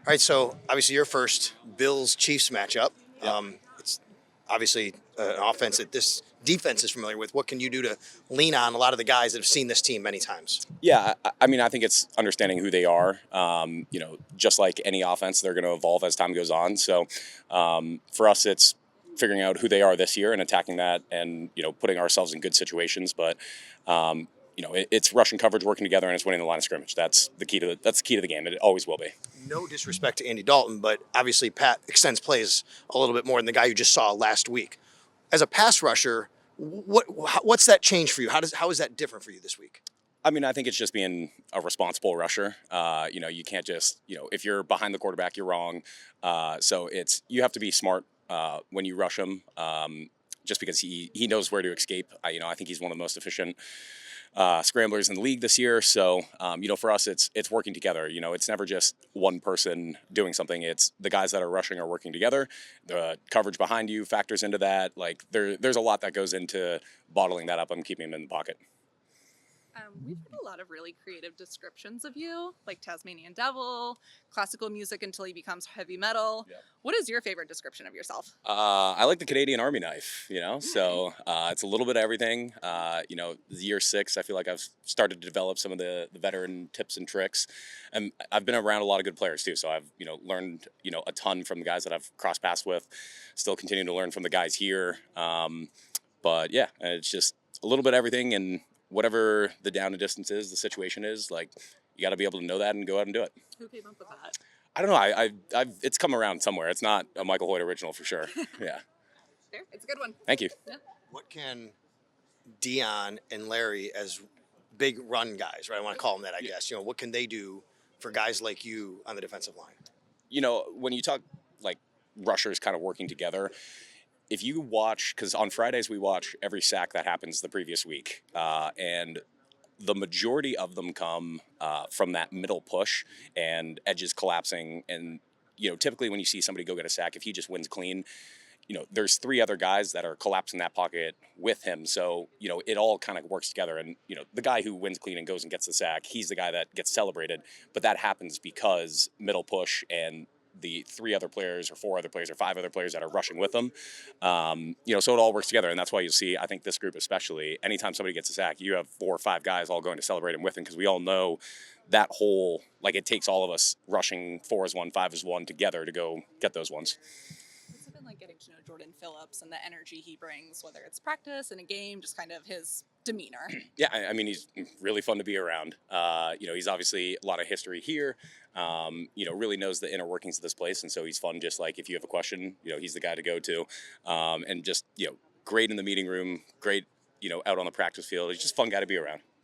All right, so obviously your first Bills-Chiefs matchup. Yeah. It's obviously an offense that this defense is familiar with. What can you do to lean on a lot of the guys that have seen this team many times? Yeah, I mean, I think it's understanding who they are. Just like any offense, they're going to evolve as time goes on. So, for us, it's figuring out who they are this year and attacking that, and putting ourselves in good situations. But it's rushing coverage, working together, and it's winning the line of scrimmage. That's the key to the game. It always will be. No disrespect to Andy Dalton, but obviously Pat extends plays a little bit more than the guy you just saw last week. As a pass rusher, what's that change for you? How is that different for you this week? I mean, I think it's just being a responsible rusher. You can't just, if you're behind the quarterback, you're wrong. You have to be smart when you rush him, just because he knows where to escape. I think he's one of the most efficient scramblers in the league this year. So, for us, it's working together. It's never just one person doing something. It's the guys that are rushing are working together. The coverage behind you factors into that. Like there's a lot that goes into bottling that up and keeping him in the pocket. We've heard a lot of really creative descriptions of you, like Tasmanian Devil, classical music until he becomes heavy metal. Yeah. What is your favorite description of yourself? I like the Canadian Army knife, so it's a little bit of everything. Year 6, I feel like I've started to develop some of the veteran tips and tricks. And I've been around a lot of good players too, so I've, learned, a ton from the guys that I've crossed paths with, still continuing to learn from the guys here. But yeah, it's just a little bit of everything, and whatever the down and distance is, the situation is, like, you got to be able to know that and go out and do it. Who came up with that? I don't know. I've it's come around somewhere. It's not a Michael Hoecht original for sure. Yeah. Fair. It's a good one. Thank you. Yeah. What can Dion and Larry, as big run guys, right? I want to call them that, I guess. What can they do for guys like you on the defensive line? When you talk like rushers kind of working together, if you watch, because on Fridays we watch every sack that happens the previous week, and the majority of them come from that middle push and edges collapsing. And typically when you see somebody go get a sack, if he just wins clean, there's 3 other guys that are collapsing that pocket with him. So, it all kind of works together. And, the guy who wins clean and goes and gets the sack, he's the guy that gets celebrated. But that happens because middle push and the 3 other players or 4 other players or 5 other players that are rushing with them. So it all works together. And that's why you'll see, I think this group especially, anytime somebody gets a sack, you have 4 or 5 guys all going to celebrate him with him, because we all know that whole, like, it takes all of us rushing 4 as 1, 5 as 1 together to go get those ones. What's it been like getting to know Jordan Phillips and the energy he brings, whether it's practice in a game, just kind of his demeanor? Yeah, I mean, he's really fun to be around. He's obviously a lot of history here. Really knows the inner workings of this place, and so he's fun. Just like if you have a question, he's the guy to go to. And just great in the meeting room, great out on the practice field. He's just a fun guy to be around.